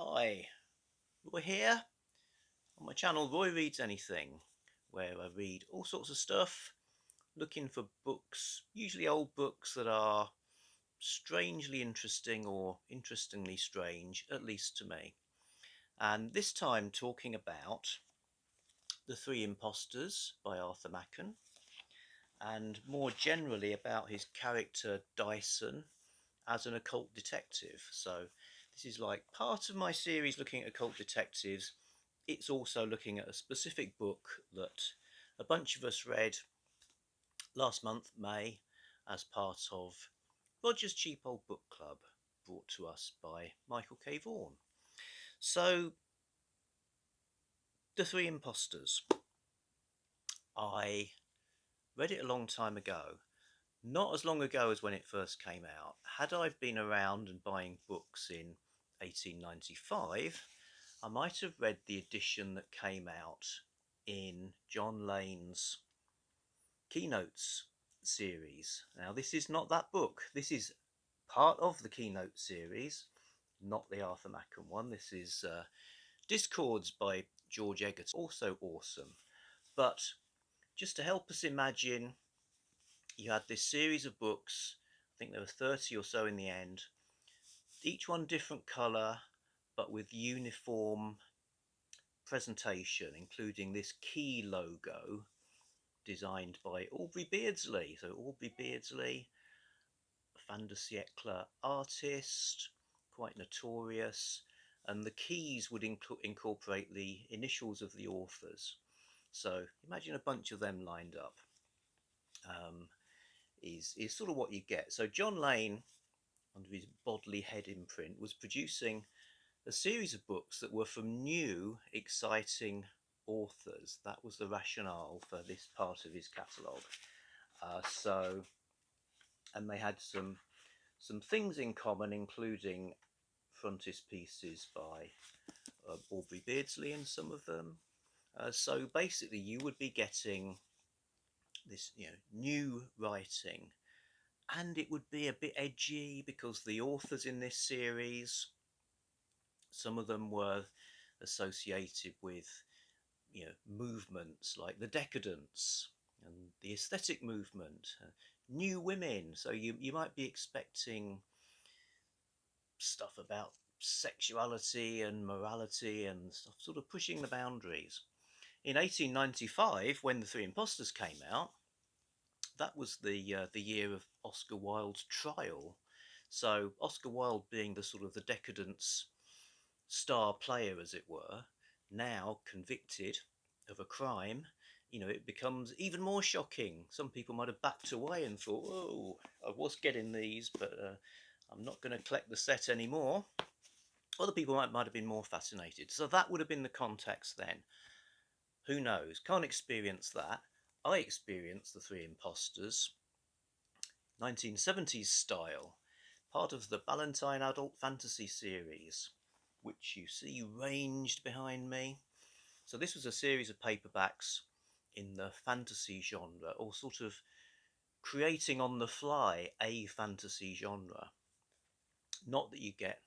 Hi, Roy here on my channel Roy Reads Anything, where I read all sorts of stuff, looking for books, usually old books that are strangely interesting or interestingly strange, at least to me. And this time talking about The Three Impostors by Arthur Machen, and more generally about his character Dyson as an occult detective. So this is like part of my series looking at occult detectives. It's also looking at a specific book that a bunch of us read last month, May, as part of Roger's Cheap Old Book Club, brought to us by Michael K. Vaughan. So, The Three Impostors. I read it a long time ago. Not as long ago as when it first came out. Had I been around and buying books in 1895, I might have read the edition that came out in John Lane's Keynotes series. Now, this is not that book. This is part of the Keynote series, not the Arthur Machen one. This is Discords by George Egerton, also awesome. But just to help us imagine, you had this series of books. I think there were 30 or so in the end, each one different colour but with uniform presentation, including this key logo designed by Aubrey Beardsley. So Aubrey Beardsley, fin de siècle artist, quite notorious, and the keys would incorporate the initials of the authors. So imagine a bunch of them lined up. Is sort of what you get. So John Lane, under his Bodley Head imprint, was producing a series of books that were from new, exciting authors. That was the rationale for this part of his catalogue. And they had some things in common, including frontispieces by Aubrey Beardsley in some of them. So basically, you would be getting this, new writing, and it would be a bit edgy because the authors in this series, some of them were associated with movements like the decadence and the aesthetic movement, new women. So you might be expecting stuff about sexuality and morality and stuff, sort of pushing the boundaries. In 1895, when The Three Impostors came out, that was the year of Oscar Wilde's trial. So Oscar Wilde, being the sort of the decadence star player, as it were, now convicted of a crime, it becomes even more shocking. Some people might have backed away and thought, oh, I was getting these, but I'm not going to collect the set anymore. Other people might have been more fascinated. So that would have been the context then. Who knows? Can't experience that. I experienced The Three Impostors, 1970s style, part of the Ballantine adult fantasy series, which you see ranged behind me. So this was a series of paperbacks in the fantasy genre, or sort of creating on the fly a fantasy genre. Not that you get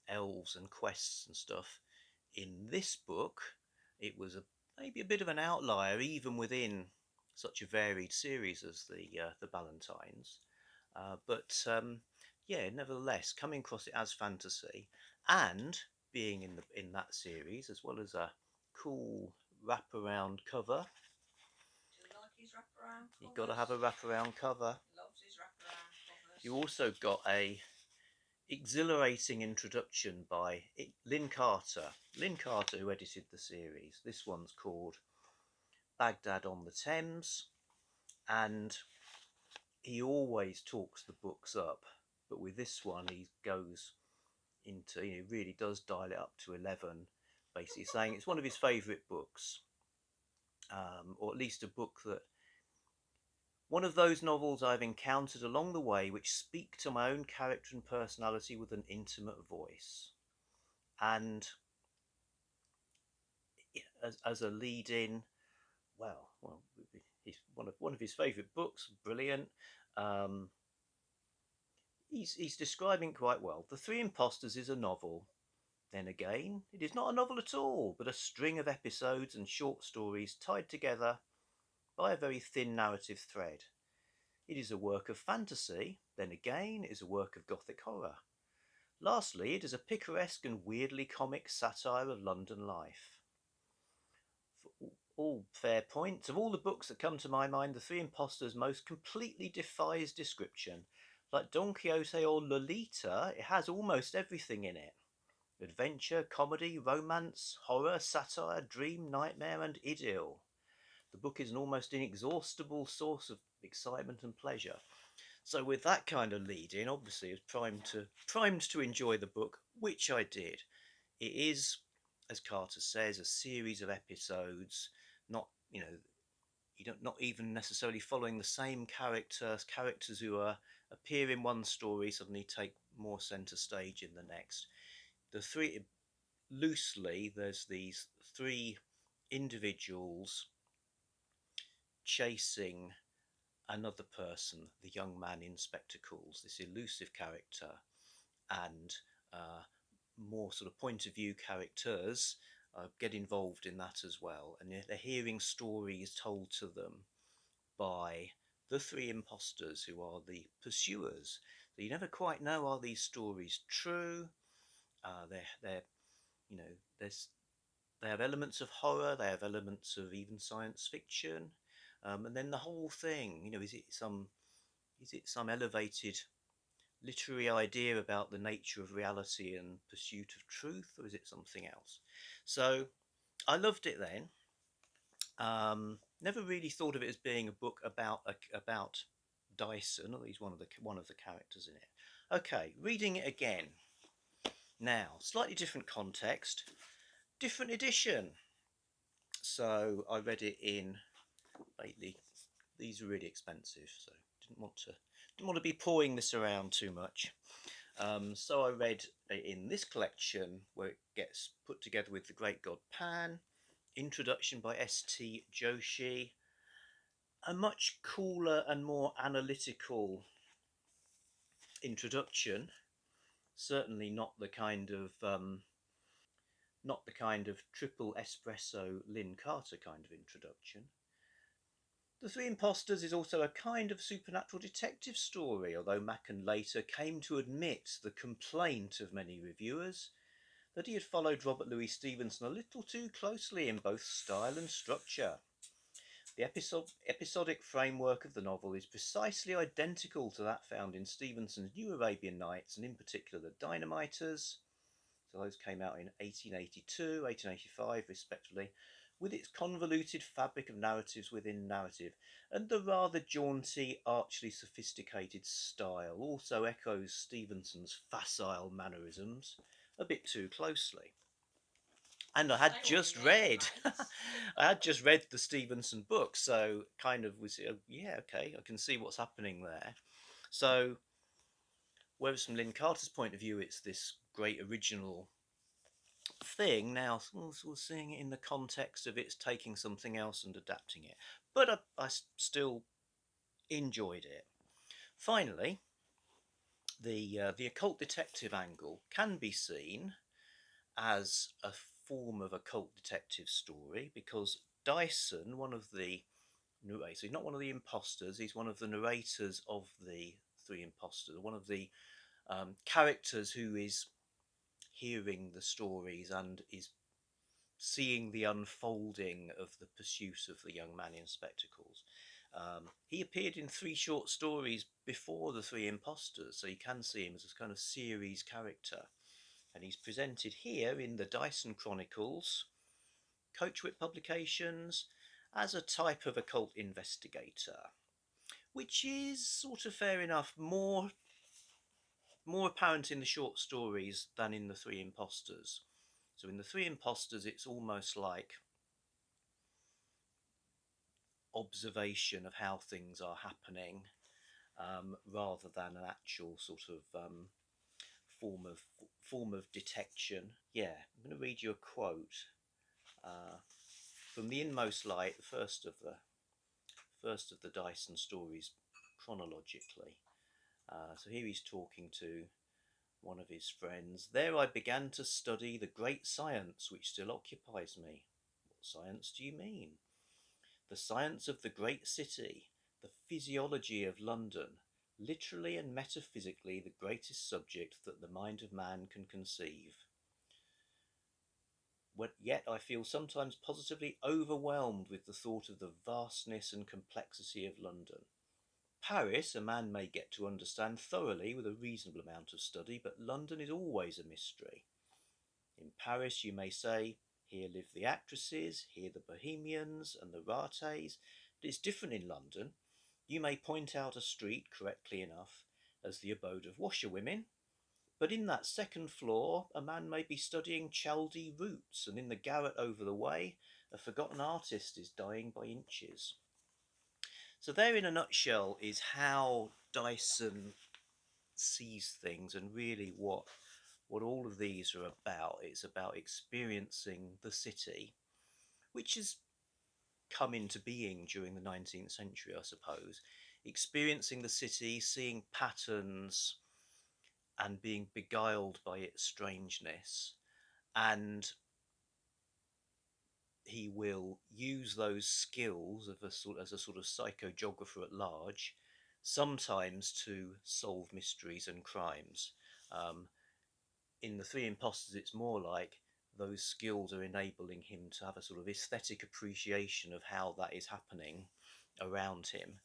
elves and quests and stuff in this book. It was maybe a bit of an outlier, even within such a varied series as the Ballantines. But nevertheless, coming across it as fantasy and being in that series, as well as a cool wraparound cover. Do you like his wraparound covers? You've got to have a wraparound cover. Loves his wraparound covers. You also got a exhilarating introduction by Lynn Carter. Lynn Carter, who edited the series. This one's called Baghdad on the Thames, and he always talks the books up, but with this one he goes into, he really does dial it up to 11, basically saying it's one of his favourite books, or at least a book that, one of those novels I've encountered along the way which speak to my own character and personality with an intimate voice. And as a lead-in, well, he's one of his favourite books, brilliant. He's describing quite well. The Three Impostors is a novel Then again, it is not a novel at all, but a string of episodes and short stories tied together by a very thin narrative thread. It is a work of fantasy, then again, it is a work of gothic horror. Lastly, it is a picaresque and weirdly comic satire of London life. For all fair points, of all the books that come to my mind, The Three Impostors most completely defies description. Like Don Quixote or Lolita, it has almost everything in it. Adventure, comedy, romance, horror, satire, dream, nightmare, and idyll. The book is an almost inexhaustible source of excitement and pleasure. So with that kind of lead in, obviously I was primed to enjoy the book, which I did. It is, as Carter says, a series of episodes, not you don't not even necessarily following the same characters. Characters who appear in one story suddenly take more centre stage in the next. The three loosely, there's these three individuals chasing another person, the young man in spectacles, this elusive character, and uh, more sort of point of view characters get involved in that as well. And they're hearing stories told to them by the three imposters who are the pursuers. So you never quite know, are these stories true? They're you know there's They have elements of horror, they have elements of even science fiction, and then the whole thing, is it some elevated literary idea about the nature of reality and pursuit of truth, or is it something else? So I loved it then. Never really thought of it as being a book about Dyson, or he's one of the characters in it. Okay, reading it again now, slightly different context, different edition. So I read it in lately. These are really expensive, so didn't want to be pouring this around too much. So I read in this collection where it gets put together with The Great God Pan, introduction by S.T. Joshi, a much cooler and more analytical introduction. Certainly not the kind of triple espresso Lynn Carter kind of introduction. The Three Impostors is also a kind of supernatural detective story, although Machen later came to admit the complaint of many reviewers that he had followed Robert Louis Stevenson a little too closely in both style and structure. The episodic framework of the novel is precisely identical to that found in Stevenson's New Arabian Nights, and in particular The Dynamiters. So those came out in 1882, 1885 respectively, with its convoluted fabric of narratives within narrative, and the rather jaunty, archly sophisticated style also echoes Stevenson's facile mannerisms a bit too closely. And I had just read, I had just read the Stevenson book, so kind of was, yeah, okay, I can see what's happening there. So, whereas from Lynn Carter's point of view, it's this great original thing. Now, we're seeing it in the context of it's taking something else and adapting it, but I still enjoyed it. Finally, the occult detective angle can be seen as a form of occult detective story because Dyson, one of the narrators, he's not one of the imposters, he's one of the narrators of the three imposters, one of the characters who is hearing the stories and is seeing the unfolding of the pursuit of the young man in spectacles. He appeared in three short stories before the three imposters, so you can see him as a kind of series character. And he's presented here in the Dyson Chronicles, Coachwhip publications, as a type of occult investigator, which is sort of fair enough, more apparent in the short stories than in the three imposters. So in the three imposters, it's almost like observation of how things are happening, rather than an actual sort of form of detection. Yeah, I'm going to read you a quote from the Inmost Light, the first of the Dyson stories chronologically. So here he's talking to one of his friends, there I began to study the great science which still occupies me. What science do you mean? The science of the great city, the physiology of London, literally and metaphysically the greatest subject that the mind of man can conceive. Yet I feel sometimes positively overwhelmed with the thought of the vastness and complexity of London. Paris a man may get to understand thoroughly with a reasonable amount of study, but London is always a mystery. In Paris you may say, here live the actresses, here the bohemians and the rates, but it's different in London. You may point out a street, correctly enough, as the abode of washerwomen, but in that second floor a man may be studying Chaldee roots, and in the garret over the way a forgotten artist is dying by inches. So there, in a nutshell, is how Dyson sees things, and really what all of these are about. It's about experiencing the city, which has come into being during the 19th century, I suppose. Experiencing the city, seeing patterns, and being beguiled by its strangeness. And he will use those skills of as a sort of psychogeographer at large, sometimes to solve mysteries and crimes. Um, in the Three Impostors, it's more like those skills are enabling him to have a sort of aesthetic appreciation of how that is happening around him.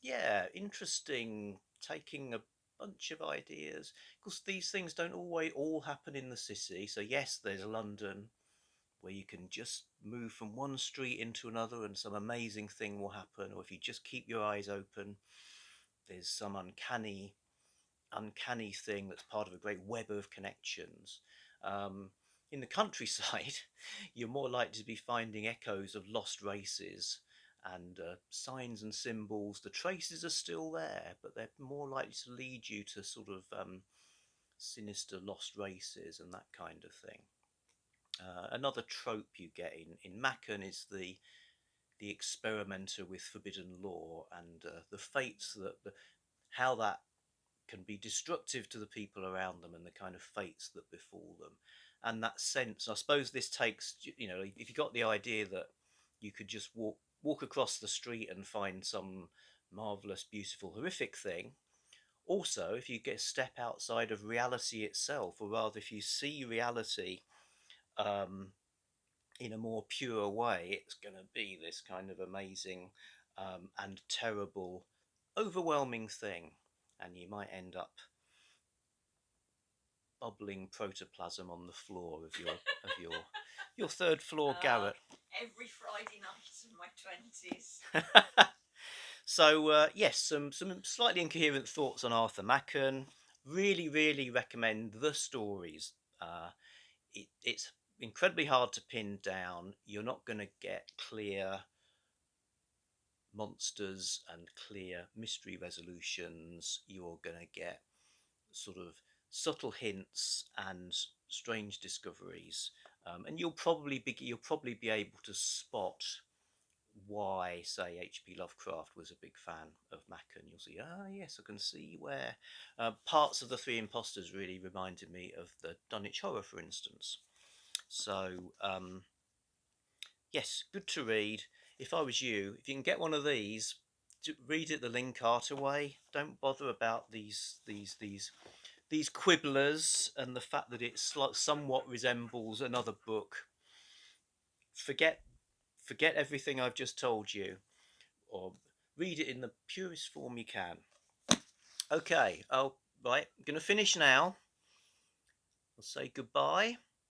Yeah, interesting, taking a bunch of ideas, because these things don't always all happen in the city. So yes, there's London, where you can just move from one street into another and some amazing thing will happen, or if you just keep your eyes open, there's some uncanny thing that's part of a great web of connections. Um, in the countryside, you're more likely to be finding echoes of lost races and signs and symbols. The traces are still there, but they're more likely to lead you to sort of sinister lost races and that kind of thing. Another trope you get in Machen is the experimenter with forbidden law, and the fates how that can be destructive to the people around them, and the kind of fates that befall them. And that sense, I suppose this takes, if you got the idea that you could just walk across the street and find some marvelous, beautiful, horrific thing. Also, if you get a step outside of reality itself, or rather if you see reality um, in a more pure way, it's going to be this kind of amazing and terrible, overwhelming thing, and you might end up bubbling protoplasm on the floor of your third floor garret. Every Friday night of my 20s. So yes, some slightly incoherent thoughts on Arthur Machen. Really, really recommend the stories. It's incredibly hard to pin down. You're not going to get clear monsters and clear mystery resolutions. You're going to get sort of subtle hints and strange discoveries, and you'll probably be able to spot why, say, H.P. Lovecraft was a big fan of Machen. You'll see, yes, I can see where parts of the Three Impostors really reminded me of the Dunwich Horror, for instance. So, yes, good to read. If I was you, if you can get one of these, read it the Linkart way. Don't bother about these quibblers and the fact that it somewhat resembles another book. Forget everything I've just told you, or read it in the purest form you can. Okay, right, I'm going to finish now. I'll say goodbye.